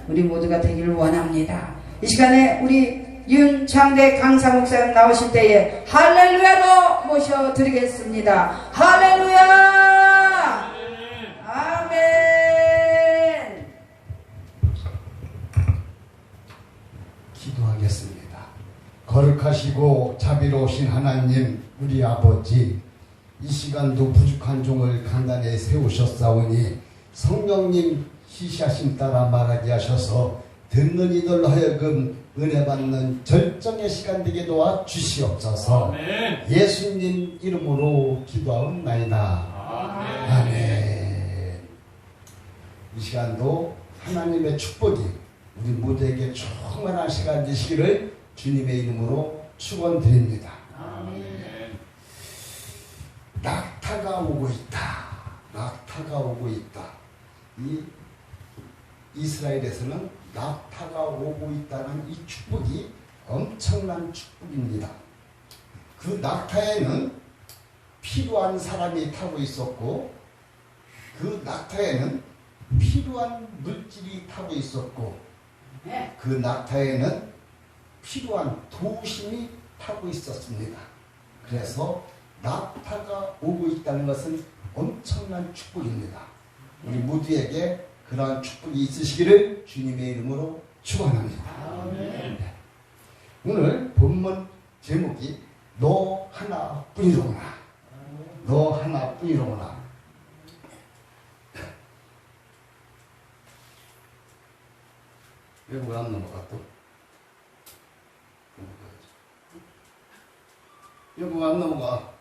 우리 모두가 되기를 원합니다. 이 시간에 우리 윤창대 강사 목사님 나오실 때에 할렐루야로 모셔드리겠습니다. 할렐루야! 아멘! 기도하겠습니다. 거룩하시고 자비로우신 하나님, 우리 아버지, 이 시간도 부족한 종을 간단히 세우셨사오니 성령님 시시하심 따라 말하게 하셔서 듣는 이들로 하여금 은혜 받는 절정의 시간 되게 도와 주시옵소서. 아멘. 예수님 이름으로 기도하옵나이다. 아멘. 아멘. 이 시간도 하나님의 축복이 우리 모두에게 충만한 시간 되시기를 주님의 이름으로 축원드립니다. 아멘. 낙타가 오고 있다. 낙타가 오고 있다. 이 이스라엘에서는 낙타가 오고 있다는 이 축복이 엄청난 축복입니다. 그 낙타에는 필요한 사람이 타고 있었고, 그 낙타에는 필요한 물질이 타고 있었고, 그 낙타에는 필요한 도심이 타고 있었습니다. 그래서 낙타가 오고 있다는 것은 엄청난 축복입니다. 우리 모두에게 그러한 축복이 있으시기를 주님의 이름으로 축원합니다. 네. 오늘 본문 제목이 너 하나뿐이로구나. 너 하나뿐이로구나. 왜 안 넘어가 또? 여보 안 넘어가.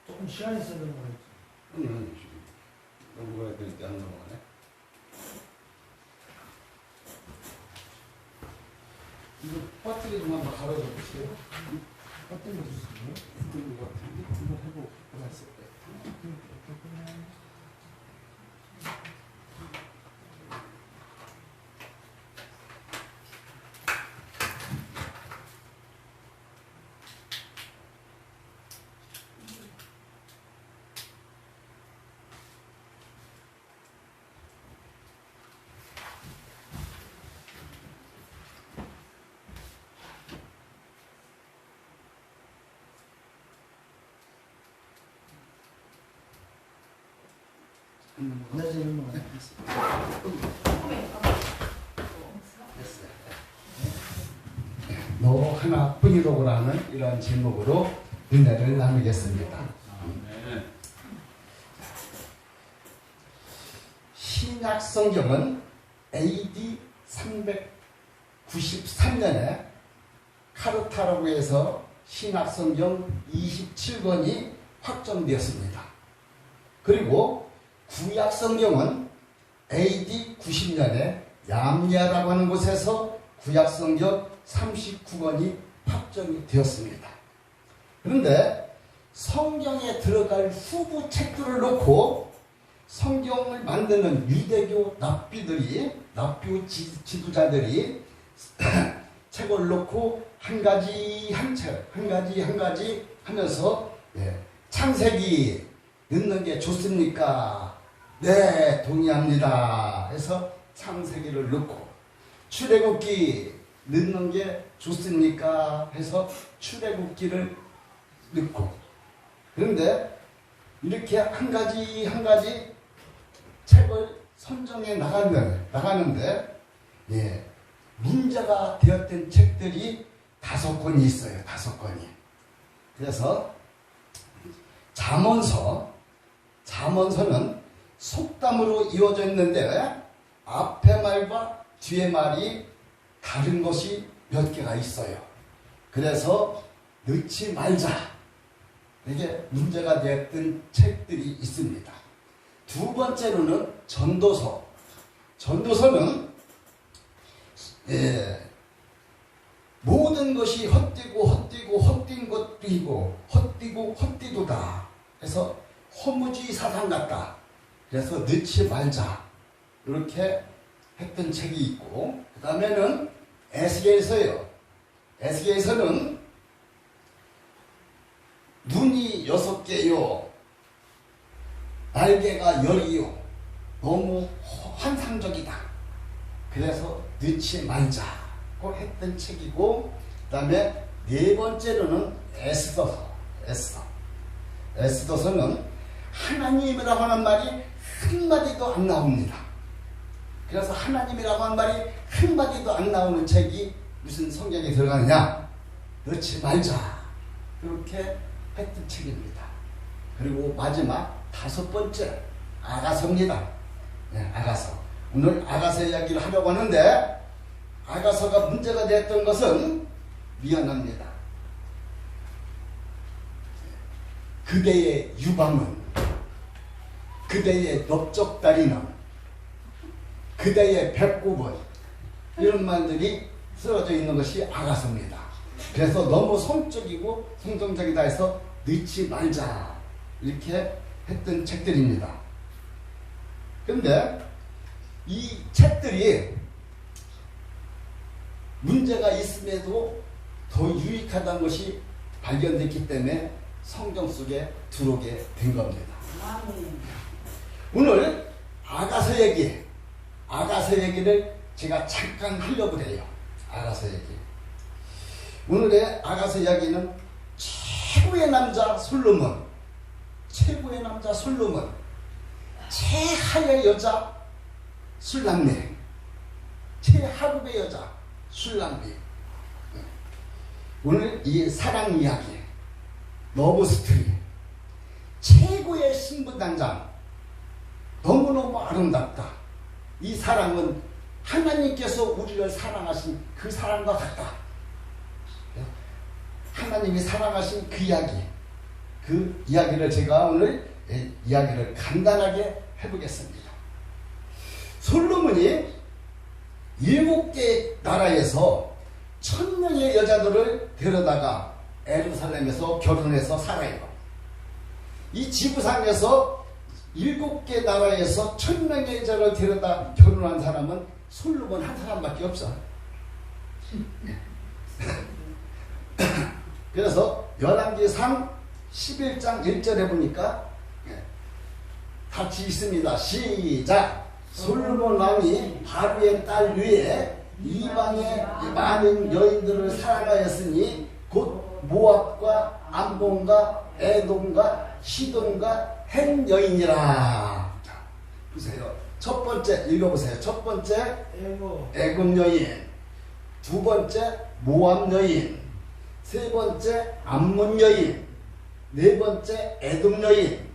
조금 시간이 있어야 되는 거겠지. 아니. 넘어가야 될 때 안 넘어가네. 이거 배터리 좀 한번 갈아줘 보세요. 배터리 주세요. 이거 해보고 갔을 때. 안녕하세요. 이런 거 너 하나뿐이로라는 이런 제목으로 은혜를 나누겠습니다. 신약 성경은 AD 393년에 카르타라고 해서 신약 성경 27권이 확정되었습니다. 그리고 구약 성경은 AD 90년에 얌야라고 하는 곳에서 구약 성경 39권이 확정이 되었습니다. 그런데 성경에 들어갈 후보 책들을 놓고 성경을 만드는 유대교 납비들이, 납비 지도자들이 책을 놓고 한 가지 하면서 창세기 넣는 게 좋습니까? 네, 동의합니다. 해서 창세기를 넣고, 출애굽기 넣는 게 좋습니까? 해서 출애굽기를 넣고. 그런데 이렇게 한 가지 책을 선정해 나가는데 문제가 되었던 책들이 5권이 있어요. 5권이. 그래서 잠언서는 속담으로 이루어져 있는데 앞에 말과 뒤에 말이 다른 것이 몇 개가 있어요. 그래서 넣지 말자. 이게 문제가 되었던 책들이 있습니다. 두 번째로는 전도서. 전도서는 모든 것이 헛되고 헛되도다. 그래서 허무주의 사상 같다. 그래서 넣지 말자. 이렇게 했던 책이 있고, 그 다음에는 에스겔서요. 에스겔서는 눈이 6개요, 날개가 10이요, 너무 환상적이다. 그래서 넣지 말자고 했던 책이고, 그 다음에 네 번째로는 에스더서는 하나님이라고 하는 말이 한마디도 안 나옵니다. 그래서 하나님이라고 하는 말이 한마디도 안 나오는 책이 무슨 성경에 들어가느냐? 넣지 말자. 그렇게 했던 책입니다. 그리고 마지막 다섯 번째, 아가서입니다. 네, 아가서. 오늘 아가서 이야기를 하려고 하는데, 아가서가 문제가 됐던 것은 미안합니다. 그대의 유방은, 그대의 넓적다리는, 그대의 배꼽은, 이런 말들이 쓰여져 있는 것이 아가서입니다. 그래서 너무 성적이고 성정적이다 해서 넣지 말자 이렇게 했던 책들입니다. 그런데 이 책들이 문제가 있음에도 더 유익하다는 것이 발견됐기 때문에 성경 속에 들어오게 된 겁니다. 오늘 아가서 얘기를 제가 잠깐 하려고 해요. 아가서 얘기. 오늘의 아가서 이야기는 최고의 남자 솔로몬, 최하의 여자 술랑매, 최하급의 여자 술랑매. 오늘 이 사랑 이야기, 러브 스토리, 최고의 신부단장, 너무너무 아름답다. 이 사랑은 하나님께서 우리를 사랑하신 그 사랑과 같다. 하나님이 사랑하신 그 이야기를 제가 오늘 이야기를 간단하게 해보겠습니다. 솔로몬이 7개 나라에서 1000명의 여자들을 데려다가 예루살렘에서 결혼해서 살아요. 이 지구상에서 7개 나라에서 1000명의 여자를 데려다 결혼한 사람은 솔로몬 한 사람밖에 없어. 그래서 열왕기상 11장 1절에 보니까 같이 있습니다. 시작. 솔로몬 왕이 바로의 딸 위에 이방의 많은 여인들을 사랑하였으니 곧 모압과 암몬과 에돔과 시돈과 헷 여인이라. 보세요. 첫 번째 읽어보세요. 첫 번째 애굽 여인, 두 번째 모압 여인, 세 번째 암몬 여인, 네 번째 에돔 여인,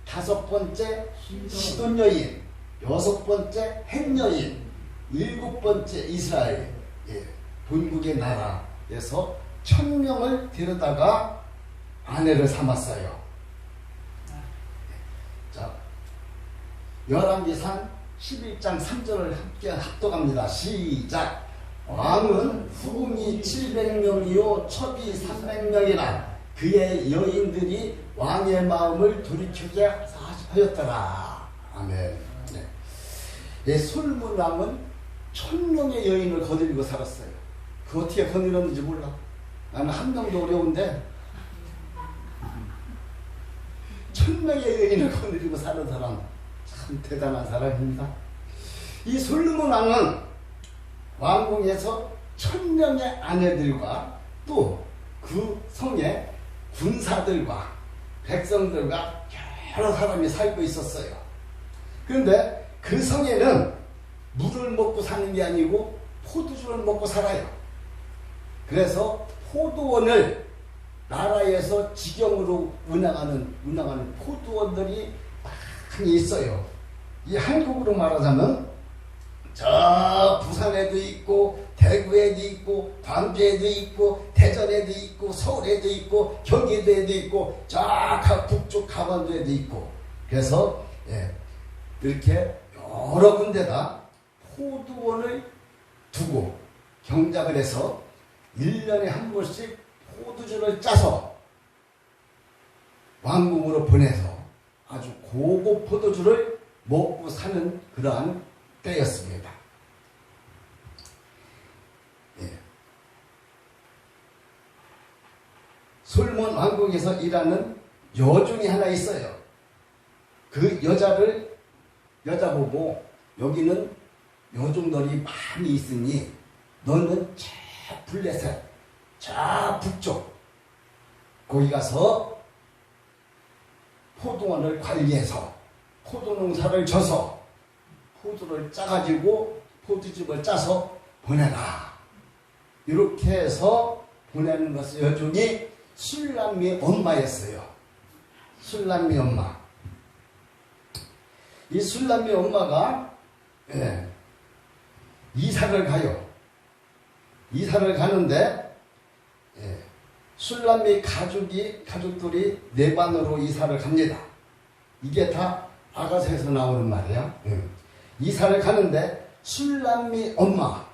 다섯 번째 시돈 여인, 여섯 번째 헷 여인, 일곱 번째 이스라엘, 본국의 나라에서 1000명을 데려다가 아내를 삼았어요. 자, 열왕기상 11장 3절을 함께 합독합니다. 시작. 왕은 후궁이 700명이요 첩이 300명이라 그의 여인들이 왕의 마음을 돌이키게 하였더라. 아멘. 네. 솔로몬 왕은 1000명의 여인을 거느리고 살았어요. 그 어떻게 거느렸는지 몰라. 나는 한 명도 어려운데 1000명의 여인을 거느리고 사는 사람 참 대단한 사람입니다. 이 솔로몬 왕은 왕궁에서 1000명의 아내들과 또 그 성에 군사들과 백성들과 여러 사람이 살고 있었어요. 그런데 그 성에는 물을 먹고 사는 게 아니고 포도주를 먹고 살아요. 그래서 포도원을 나라에서 직영으로 운영하는 포도원들이 많이 있어요. 이 한국으로 말하자면 저 부산에도 있고 대구에도 있고 광주에도 있고 대전에도 있고 서울에도 있고 경기도에도 있고 저 북쪽 강원도에도 있고 그래서 이렇게 여러 군데다 포도원을 두고 경작을 해서 1년에 한 번씩 포도주를 짜서 왕궁으로 보내서 아주 고급 포도주를 먹고 사는 그러한 때였습니다. 솔몬 왕궁에서 일하는 여종이 하나 있어요. 그 여자 보고 여기는 여종들이 많이 있으니 너는 저 블레셋 저 북쪽 거기 가서 포도원을 관리해서 포도 농사를 져서 포도를 짜가지고 포도즙을 짜서 보내라. 이렇게 해서 보내는 것을 여종이 술람미 엄마였어요. 술람미 엄마. 이 술람미 엄마가 이사를 가요. 이사를 가는데 술람미 가족들이 내반으로 이사를 갑니다. 이게 다 아가서에서 나오는 말이야. 이사를 가는데 술람미 엄마,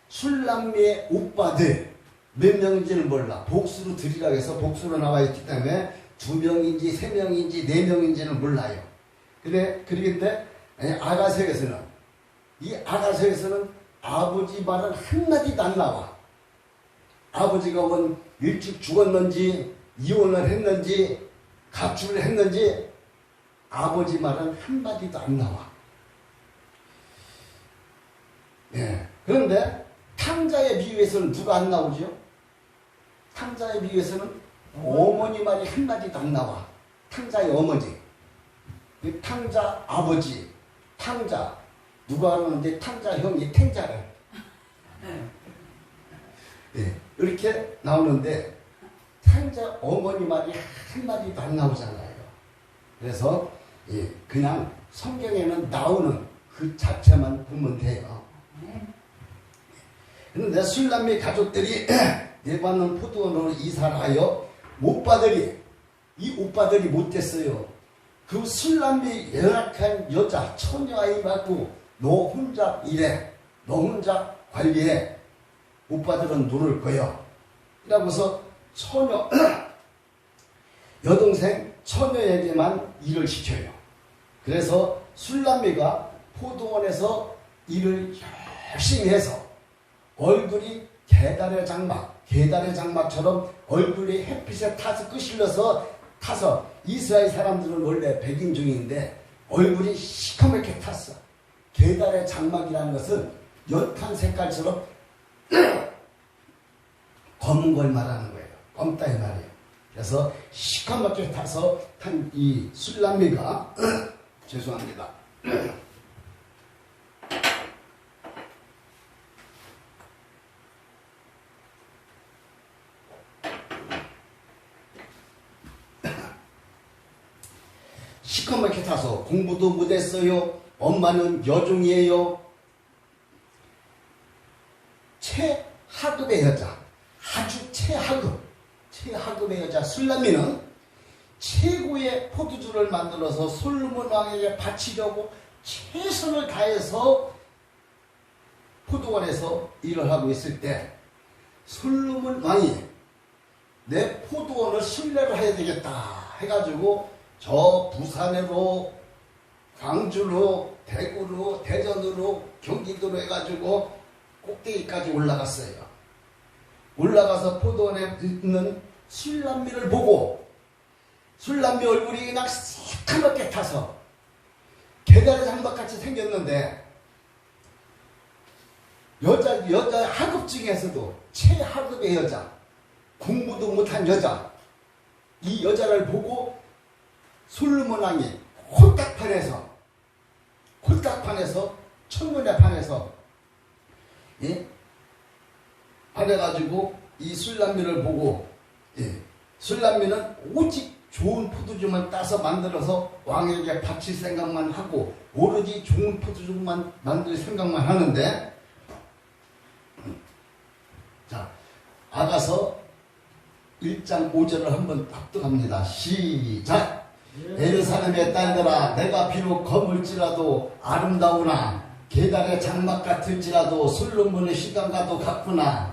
술람미의 오빠들 몇 명인지는 몰라. 복수로 드리라고 해서 복수로 나와 있기 때문에 2명인지 3명인지 4명인지는 몰라요. 그런데 이 아가서에서는 아버지 말은 한마디도 안 나와. 아버지가 일찍 죽었는지 이혼을 했는지 가출을 했는지 아버지 말은 한마디도 안 나와. 그런데 탕자의 비유에서는 누가 안 나오죠? 탕자의 비유에서는 어머니 말이 한마디도 안 나와. 탕자의 어머니. 탕자 아버지, 탕자 누가 하는데 탕자 형이 탱자를 이렇게 나오는데 탕자 어머니 말이 한마디도 안 나오잖아요. 그래서 그냥 성경에는 나오는 그 자체만 보면 돼요. 그런데 술람미 가족들이 네바논 포도원으로 이사를 하여 이 오빠들이 못됐어요. 그 술람미 연약한 여자 처녀아이 갖고 너 혼자 일해, 너 혼자 관리해, 오빠들은 놀을 거야. 이라고서 여동생 처녀에게만 일을 시켜요. 그래서 술람미가 포도원에서 일을 열심히 해서 얼굴이 계달의 장막처럼 얼굴이 햇빛에 타서 이스라엘 사람들은 원래 백인종인데 얼굴이 시커멓게 탔어. 계달의 장막이라는 것은 연탄 색깔처럼 검은 걸 말하는 거예요. 검다 이 말이에요. 그래서 시커멓게 타서 한 이 술람미가 죄송합니다. 시커멓게 타서 공부도 못했어요. 엄마는 여종이에요. 최하급의 여자, 아주 최하급의 여자 술람미는 최고의 포도주를 만들어서 솔로몬 왕에게 바치려고 최선을 다해서 포도원에서 일을 하고 있을 때 솔로몬 왕이 내 포도원을 순례를 해야 되겠다 해가지고 저 부산으로, 광주로, 대구로, 대전으로, 경기도로 해가지고 꼭대기까지 올라갔어요. 올라가서 포도원에 있는 술람미를 보고 술람미 얼굴이 그냥 새카맣게 타서 계단의 장막같이 생겼는데 여자 하급 중에서도 최하급의 여자, 공부도 못한 여자, 이 여자를 보고 솔로몬 왕이 홀딱판에서 천문의 판에서 그래가지고 이 술람미를 보고 술람미는 오직 좋은 포도주만 따서 만들어서 왕에게 바칠 생각만 하고 오로지 좋은 포도주만 만들 생각만 하는데 자 아가서 1장 5절을 한번 합독합니다. 시작. 예루살렘의 딸들아 내가 비록 검을지라도 아름다우나 계달의 장막 같을지라도 솔로몬의 시간과도 같구나.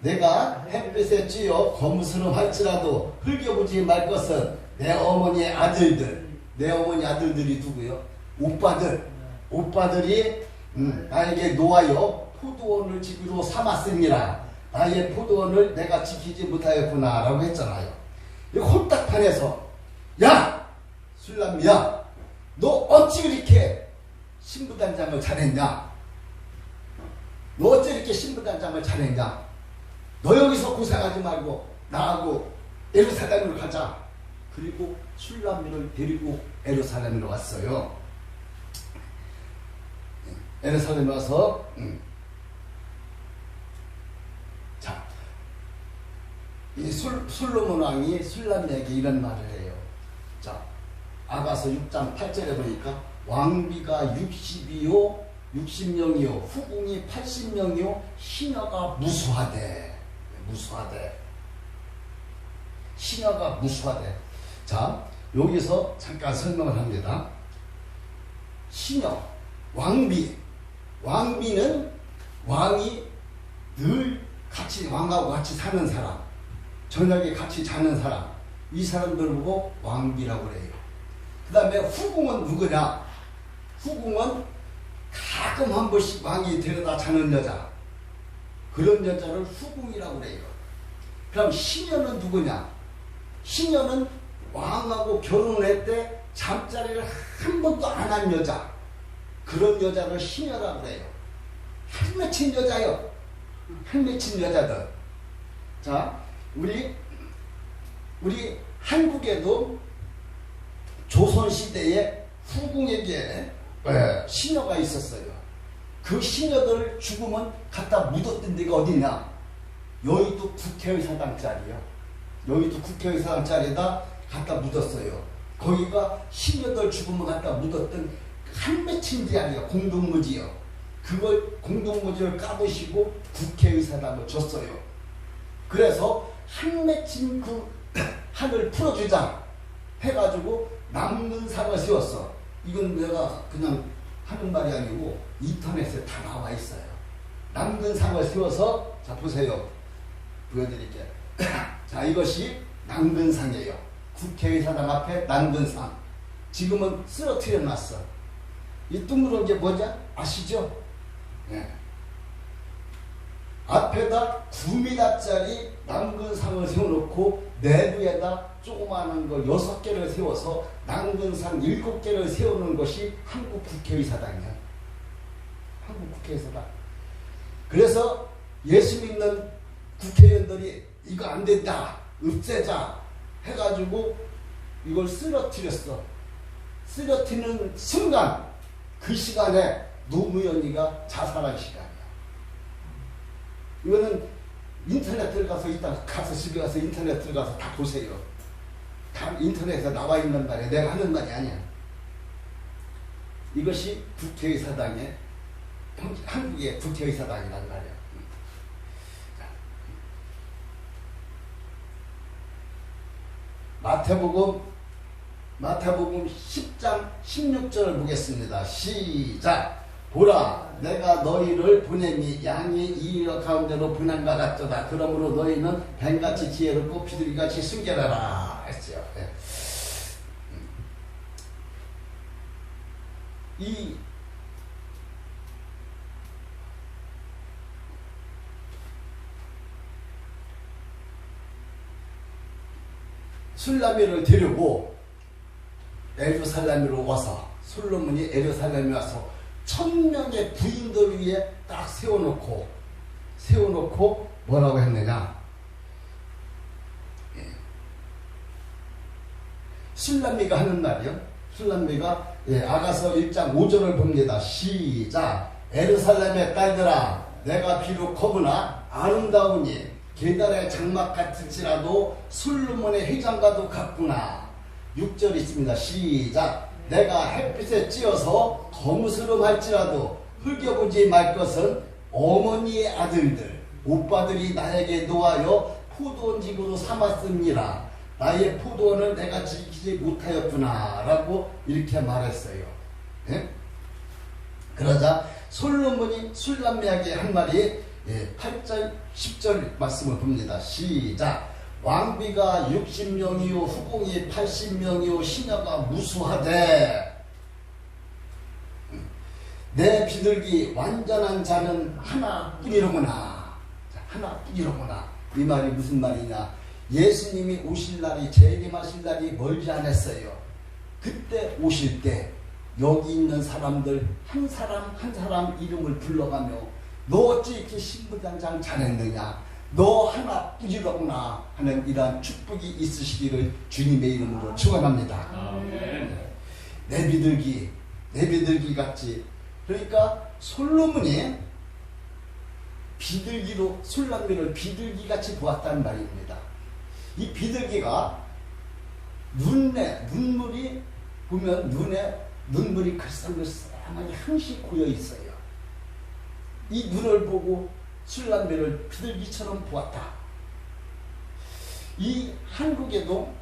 내가 햇빛에 찌어 거무스름할지라도 흘겨보지 말 것은 내 어머니의 아들들. 내 어머니 아들들이 누구요? 오빠들이 나에게 놓아여 포도원을 지기로 삼았습니다. 나의 포도원을 내가 지키지 못하였구나 라고 했잖아요. 이 홀딱판에서 야! 술람미야 너 어찌 그렇게 신부단장을 잘했냐? 너 어째 이렇게 신부단장을 잘했냐? 너 여기서 고생하지 말고 나하고 예루살렘으로 가자. 그리고 술람미를 데리고 예루살렘으로 왔어요. 예루살렘에 와서 자, 이 솔로몬 왕이 술람미에게 이런 말을 해요. 자, 아가서 6장 8절에 보니까 왕비가 60명이요 후궁이 80명이요 시녀가 무수하대. 시녀가 무수하대. 자, 여기서 잠깐 설명을 합니다. 시녀, 왕비는 왕이 늘 같이 왕하고 같이 사는 사람, 저녁에 같이 자는 사람, 이 사람들 보고 왕비라고 그래요. 그 다음에 후궁은 누구냐? 후궁은 가끔 한 번씩 왕이 데려다 자는 여자, 그런 여자를 후궁이라고 그래요. 그럼 시녀는 누구냐? 시녀는 왕하고 결혼했을 잠자리를 한 번도 안 한 여자, 그런 여자를 시녀라고 그래요. 한 맺힌 여자요. 한 맺힌 여자들. 자, 우리 한국에도 조선시대에 후궁에게 시녀가 있었어요. 그 시녀들 죽으면 갖다 묻었던 데가 어디냐? 여의도 국회의사당짜리요. 여의도 국회의사당짜리에다 갖다 묻었어요. 거기가 시녀들 죽으면 갖다 묻었던 한 맺힌 디아리요. 공동묘지요. 그걸 공동묘지를 까부시고 국회의사당을 줬어요. 그래서 한 맺힌 그 한을 풀어주자 해가지고 남근상을 세웠어. 이건 내가 그냥 하는 말이 아니고 인터넷에 다 나와 있어요. 남근상을 세워서, 자 보세요. 보여드릴게요. 자, 이것이 남근상이에요. 국회의사당 앞에 남근상. 지금은 쓰러뜨려 놨어. 이 둥그런 게 뭐냐? 아시죠? 네. 앞에다 9m짜리 남근상을 세워놓고 내부에다 조그마한 거 6개를 세워서 남근상 7개를 세우는 것이 한국 국회의사당이야. 한국 국회의사당. 그래서 예수 믿는 국회의원들이 이거 안 된다, 없애자 해가지고 이걸 쓰러뜨렸어. 쓰러뜨리는 순간 그 시간에 노무현이가 자살한 시간이야. 이거는 인터넷 들어가서 이따 가서 집에 가서 인터넷 들어가서 다 보세요. 다 인터넷에 나와 있는 말이야. 내가 하는 말이 아니야. 이것이 국회의사당의, 한국의 국회의사당이란 말이야. 마태복음 10장 16절을 보겠습니다. 시작. 보라, 내가 너희를 보내니 양이 이리 가운데로 분한과 같도다. 그러므로 너희는 뱀같이 지혜롭고 비둘기같이 순결하라 했어요. 네. 이 술라미를 데리고 예루살렘으로 와서, 솔로몬이 예루살렘에 와서 1000명의 부인들 위에 딱 세워놓고 뭐라고 했느냐? 술람미가 하는 말이요. 술람미가 아가서 1장 5절을 봅니다. 시작. 예루살렘의 딸들아, 내가 비록 커구나 아름다우니 게달의 장막 같을지라도 솔로몬의 회장과도 같구나. 6절 있습니다. 시작. 내가 햇빛에 찌어서 거무스름할지라도 흘겨보지 말 것은 어머니의 아들들 오빠들이 나에게 놓아여 포도원직으로 삼았습니다. 나의 포도원을 내가 지키지 못하였구나 라고 이렇게 말했어요. 예? 그러자 솔로몬이 술람미에게 한 말이 8절 10절 말씀을 봅니다. 시작. 왕비가 60명이요 후궁이 80명이요 시녀가 무수하되 내 비둘기 완전한 자는 하나뿐이로구나. 하나뿐이로구나. 이 말이 무슨 말이냐? 예수님이 오실 날이, 재림하실 날이 멀지 않았어요. 그때 오실 때 여기 있는 사람들 한 사람 한 사람 이름을 불러가며 너 어찌 이렇게 신부장장 잘했느냐, 너 하나 부지런구나 하는 이러한 축복이 있으시기를 주님의 이름으로 축원합니다. 내비들기 같이. 그러니까 솔로몬이 비둘기로 술람미를 비둘기같이 보았다는 말입니다. 이 비둘기가 눈물이 보면 눈에 눈물이 글썽글썽하니 항시 고여 있어요. 이 눈을 보고 술람미를 비둘기처럼 보았다. 이 한국에도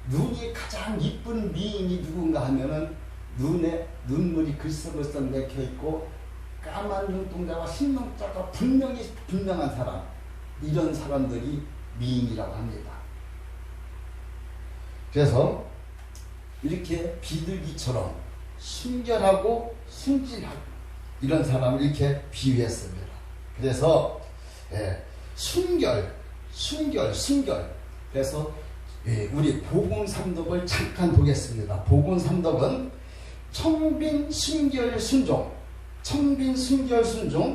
눈이 가장 이쁜 미인이 누군가 하면은 눈에 눈물이 글썽글썽 맥혀 있고 까만 눈동자와 흰눈자가 분명한 사람, 이런 사람들이 미인이라고 합니다. 그래서 이렇게 비둘기처럼 순결하고 순진하고 이런 사람을 이렇게 비유했습니다. 그래서 순결. 그래서 우리 복음삼독을 잠깐 보겠습니다. 복음삼독은 청빈, 순결, 순종.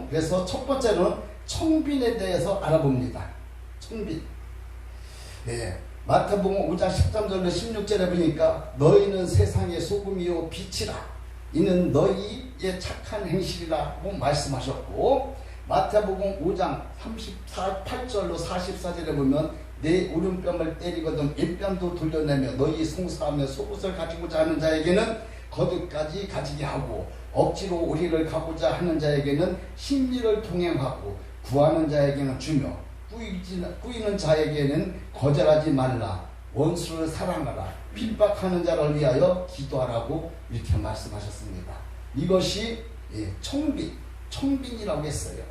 그래서 첫 번째로는 청빈에 대해서 알아봅니다. 청빈. 마태복음 5장 13절로 16절에 보니까 너희는 세상의 소금이요 빛이라. 이는 너희의 착한 행실이라고 말씀하셨고, 마태복음 5장 38절로 44절에 보면 내 오른뺨을 때리거든 왼뺨도 돌려내며 너희 송사하며 속옷을 가지고자 하는 자에게는 거듭까지 가지게 하고 억지로 우리를 가고자 하는 자에게는 심리를 동행하고 구하는 자에게는 주며 꾸이는 자에게는 거절하지 말라. 원수를 사랑하라. 핍박하는 자를 위하여 기도하라고 이렇게 말씀하셨습니다. 이것이 청빈이라고 했어요.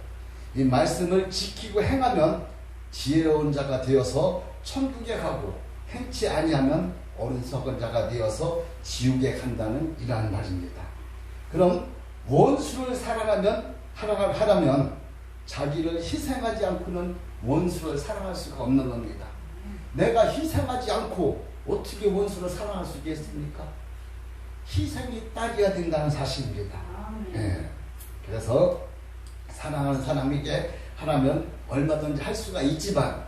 이 말씀을 지키고 행하면 지혜로운 자가 되어서 천국에 가고 행치 아니하면 어리석은 자가 되어서 지옥에 간다는 이러한 말입니다. 그럼 원수를 하라면 자기를 희생하지 않고는 원수를 사랑할 수가 없는 겁니다. 내가 희생하지 않고 어떻게 원수를 사랑할 수 있겠습니까? 희생이 따라야 된다는 사실입니다. 그래서 사랑하는 사람에게 하라면 얼마든지 할 수가 있지만,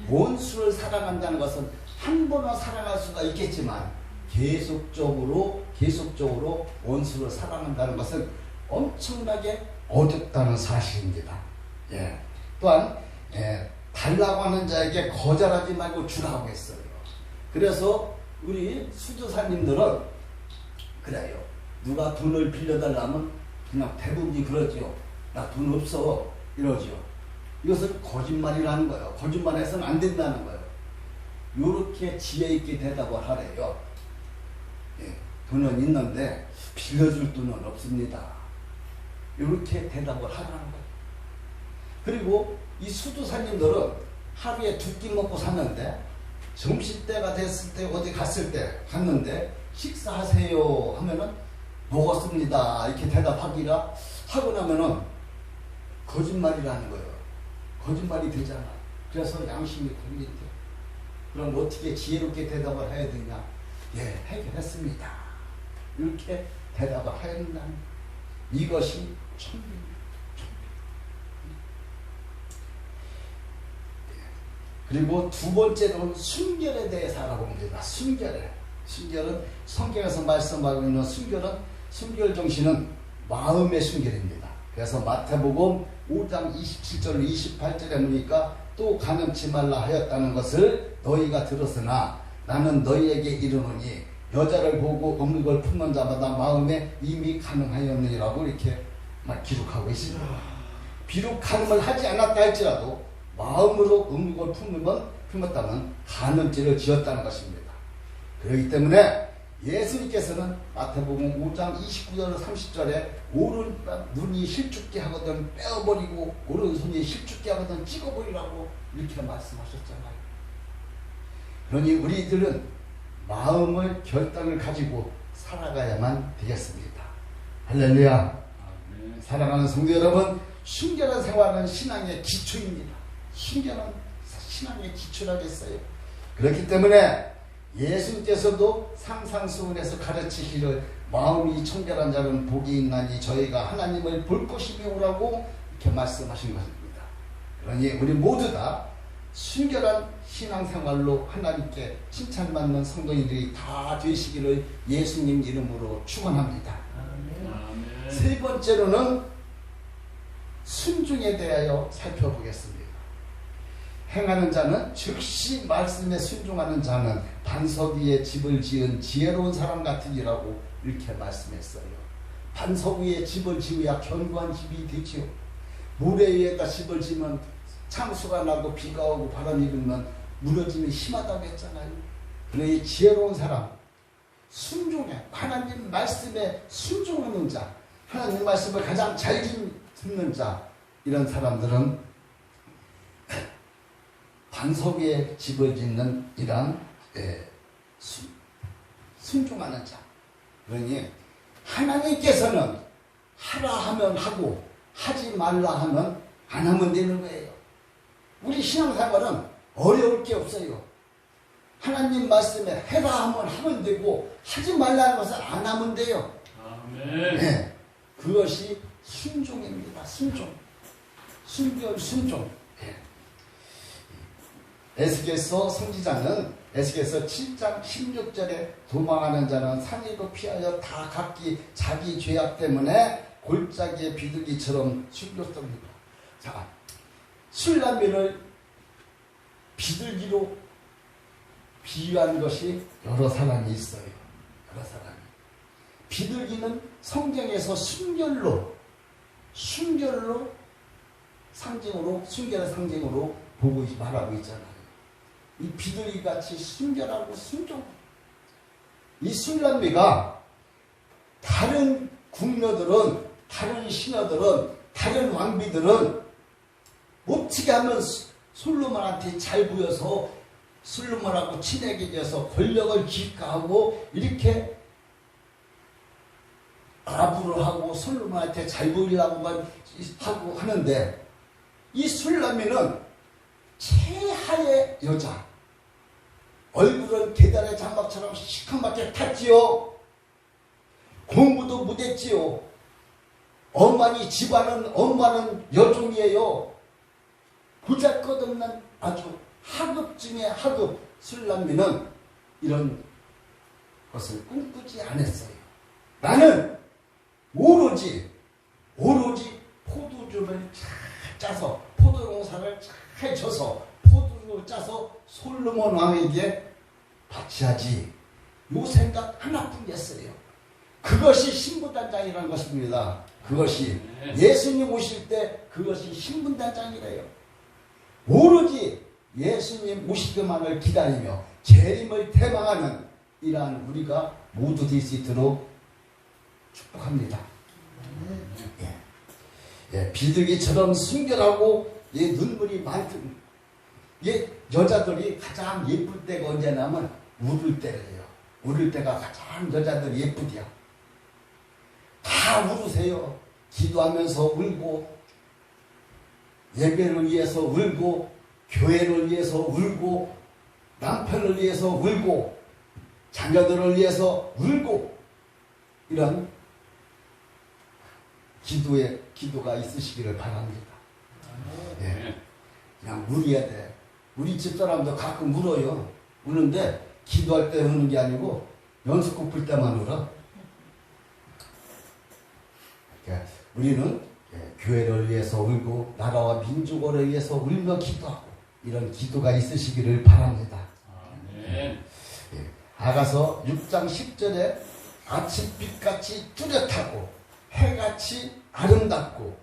원수를 사랑한다는 것은 한 번은 사랑할 수가 있겠지만 계속적으로 원수를 사랑한다는 것은 엄청나게 어렵다는 사실입니다. 또한 달라고 하는 자에게 거절하지 말고 주라고 했어요. 그래서 우리 수도사님들은 그래요. 누가 돈을 빌려달라면 그냥 대부분이 그러죠. 나 돈 없어 이러죠. 이것은 거짓말이라는 거예요. 거짓말해서는 안 된다는 거예요. 이렇게 지혜 있게 대답을 하래요. 돈은 있는데 빌려줄 돈은 없습니다. 이렇게 대답을 하라는 거예요. 그리고 이 수도사님들은 하루에 두 끼 먹고 사는데 점심때가 됐을 때 어디 갔는데 식사하세요 하면은 먹었습니다 이렇게 대답하기라 하고 나면은 거짓말이라는 거예요. 거짓말이 되잖아. 그래서 양심이 걸린대. 그럼 어떻게 지혜롭게 대답을 해야 되냐? 해결했습니다. 이렇게 대답을 해야 된다는 이것이 청빈입니다. 그리고 두 번째로는 순결에 대해서 알아봅니다. 순결은 성경에서 말씀하고 있는 순결 정신은 마음의 순결입니다. 그래서 마태복음 5장 27절 28절에 보니까 또 간음치 말라 하였다는 것을 너희가 들었으나 나는 너희에게 이르노니 여자를 보고 음욕을 품는 자마다 마음에 이미 간음하였느니라고 이렇게 기록하고 있습니다. 비록 간음을 하지 않았다 할지라도 마음으로 음욕을 품었다면 간음죄를 지었다는 것입니다. 그렇기 때문에 예수님께서는 마태복음 5장 29절 30절에 오른 눈이 실죽게 하거든 빼어버리고 오른손이 실죽게 하거든 찍어버리라고 이렇게 말씀하셨잖아요. 그러니 우리들은 마음을 결단을 가지고 살아가야만 되겠습니다. 할렐루야. 사랑하는 성도 여러분, 순결한 생활은 신앙의 기초입니다. 순결한 신앙의 기초라겠어요. 그렇기 때문에 예수님께서도 상상수훈에서 가르치기를 마음이 청결한 자는 복이 있나니 저희가 하나님을 볼 것이며라고 이렇게 말씀하신 것입니다. 그러니 우리 모두 다 순결한 신앙생활로 하나님께 칭찬받는 성도님들이 다 되시기를 예수님 이름으로 축원합니다. 아멘. 세 번째로는 순종에 대하여 살펴보겠습니다. 행하는 자는 즉시 말씀에 순종하는 자는 반석 위에 집을 지은 지혜로운 사람 같으니라고 이렇게 말씀했어요. 반석 위에 집을 지어야 견고한 집이 되지요. 모래 위에다 집을 지면 창수가 나고 비가 오고 바람이 불면 무너짐이 심하다고 했잖아요. 그러니 지혜로운 사람, 순종해, 하나님 말씀에 순종하는 자, 하나님 말씀을 가장 잘 듣는 자, 이런 사람들은 반석 위에 집을 짓는 이런 순종하는 자. 그러니 하나님께서는 하라 하면 하고 하지 말라 하면 안 하면 되는 거예요. 우리 신앙생활은 어려울 게 없어요. 하나님 말씀에 해라 하면 하면 되고 하지 말라는 것을 안 하면 돼요. 아멘. 네, 그것이 순종입니다. 순종. 순종. 네. 에스겔서 선지자는 에스겔서 7장 16절에 도망하는 자는 산위로 피하여 다 각기 자기 죄악 때문에 골짜기의 비둘기처럼 숨겼습니다. 자, 술람미를 비둘기로 비유한 것이 여러 사람이 있어요. 여러 사람이. 비둘기는 성경에서 순결로 상징으로 순결의 상징으로 보고 말하고 있잖아요. 이 비둘기 같이 순결하고 순종. 이 술람미가 다른 궁녀들은, 다른 신하들은, 다른 왕비들은 어떻게 하면 솔로몬한테 잘 보여서 솔로몬하고 친해져서 권력을 기가하고 이렇게 아부를 하고 솔로몬한테 잘 보이려고만 하고 하는데, 이 술람미는 최하의 여자, 얼굴은 계단의 장막처럼 시커멓게 탔지요. 공부도 못했지요. 엄마니 집안은 엄마는 여종이에요. 보잘것없는 아주 하급 중에 하급 술람미는 이런 것을 꿈꾸지 않았어요. 나는 오로지 포도주를 잘 짜서 포도농사를 잘 져서 포도주를 짜서 솔로몬 왕에게 바치하지. 요 생각 하나뿐이었어요. 그것이 신부단장이라는 것입니다. 그것이 예수님 오실 때 그것이 신부단장이래요. 오로지 예수님 오시기만을 기다리며 재림을 대망하는 이러한 우리가 모두 될 수 있도록 축복합니다. 비둘기처럼 순결하고 눈물이 많든, 여자들이 가장 예쁠 때가 언제냐면 울을 때예요. 울을 때가 가장 여자들이 예쁘대요. 다 울으세요. 기도하면서 울고, 예배를 위해서 울고, 교회를 위해서 울고, 남편을 위해서 울고, 자녀들을 위해서 울고, 이런 기도가 있으시기를 바랍니다. 그냥 울어야 돼. 우리 집사람도 가끔 울어요. 우는데 기도할 때 우는 게 아니고 연습곡 불 때만 울어. 그러니까 우리는 교회를 위해서 울고 나라와 민족을 위해서 울며 기도하고 이런 기도가 있으시기를 바랍니다. 아가서 6장 10절에 아침빛같이 뚜렷하고 해같이 아름답고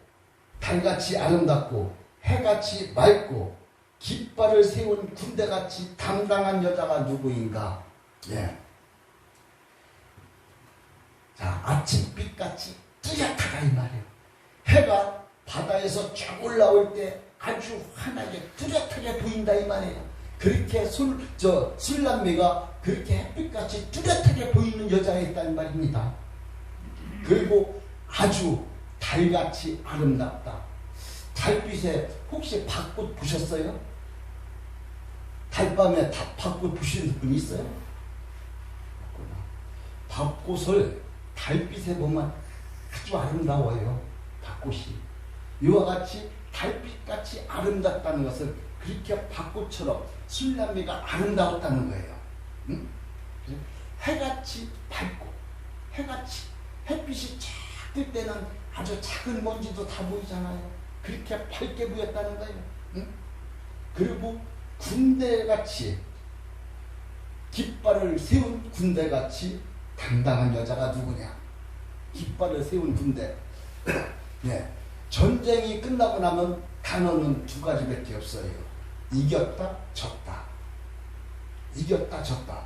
달같이 아름답고 해같이 맑고 깃발을 세운 군대같이 당당한 여자가 누구인가? 자, 아침빛같이 뚜렷하다 이 말이에요. 해가 바다에서 쫙 올라올 때 아주 환하게 뚜렷하게 보인다 이 말이에요. 그렇게 술람미가 그렇게 햇빛같이 뚜렷하게 보이는 여자가 있다는 말입니다. 그리고 아주 달같이 아름답다. 달빛에 혹시 밭꽃 보셨어요? 달밤에 밭꽃 보시는 분 있어요? 벚꽃을 달빛에 보면 아주 아름다워요. 벚꽃이. 이와 같이 달빛같이 아름답다는 것은 그렇게 벚꽃처럼 술람미가 아름다웠다는 거예요. 응? 해같이 밝고 해같이 햇빛이 쫙 뜰 때는 아주 작은 먼지도 다 보이잖아요. 그렇게 밝게 보였다는 거예요. 응? 그리고 군대같이 깃발을 세운 군대같이 당당한 여자가 누구냐? 깃발을 세운 군대. 네. 전쟁이 끝나고 나면 단어는 두 가지밖에 없어요. 이겼다, 졌다. 이겼다, 졌다.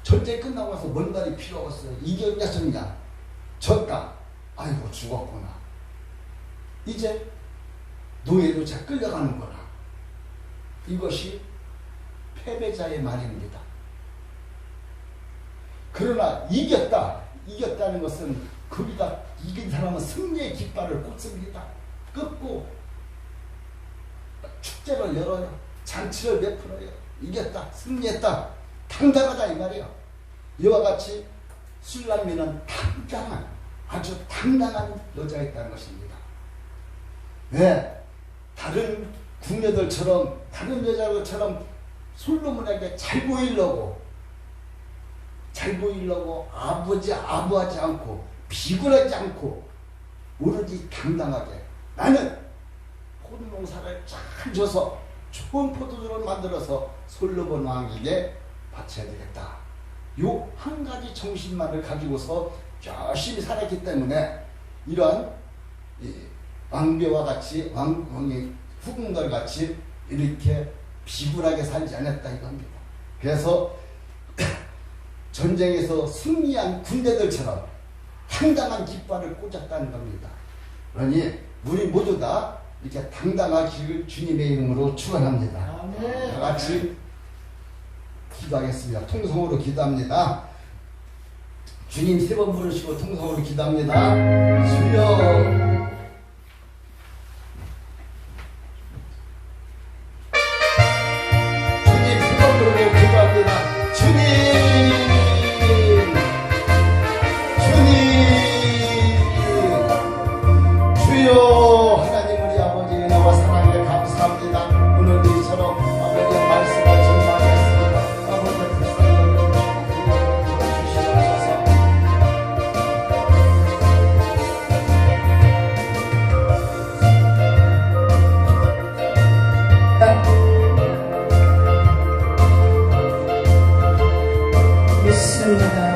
전쟁 끝나고 나서 뭔 말이 필요 없어요. 이겼냐, 졌냐? 졌다. 아이고, 죽었구나. 이제 노예로 자 끌려가는구나. 이것이 패배자의 말입니다. 그러나 이겼다는 것은 거기다 이긴 사람은 승리의 깃발을 꽂습니다. 꽂고 축제를 열어요. 잔치를 베풀어요. 이겼다, 승리했다, 당당하다 이 말이에요. 이와 같이 술람미는 아주 당당한 여자였다는 것입니다. 네, 다른 궁녀들처럼 다른 여자들처럼 솔로몬에게 잘 보이려고 아부하지 않고 비굴하지 않고 오로지 당당하게 나는 포도농사를 잘 줘서 좋은 포도주를 만들어서 솔로몬 왕에게 바쳐야 되겠다. 요 한 가지 정신만을 가지고서 열심히 살았기 때문에 이러한 왕비와 같이 왕의 후궁들 같이 이렇게 비굴하게 살지 않았다 이겁니다. 그래서 전쟁에서 승리한 군대들처럼 당당한 깃발을 꽂았다는 겁니다. 그러니 우리 모두 다 이렇게 당당하기를 주님의 이름으로 축원합니다. 다 같이 기도하겠습니다. 통성으로 기도합니다. 주님 3번 부르시고 통성으로 기도합니다. 주여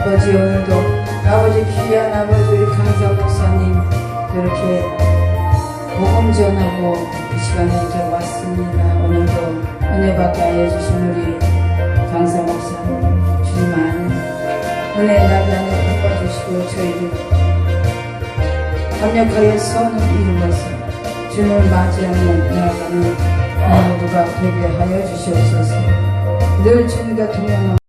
아버지 오늘도 아버지 귀한 아버지 우리 강사 목사님 그렇게 복음 전하고 이 시간에 이렇게 왔습니다. 오늘도 은혜 받게 하여 주신 우리 강사 목사님 주님 안에 은혜 나간에 덮어주시고 저희들 강력하게 선을 이루어서 주님을 맞이하는 나아가는 모두가 되게 하여 주시옵소서. 늘 주님과 동행하는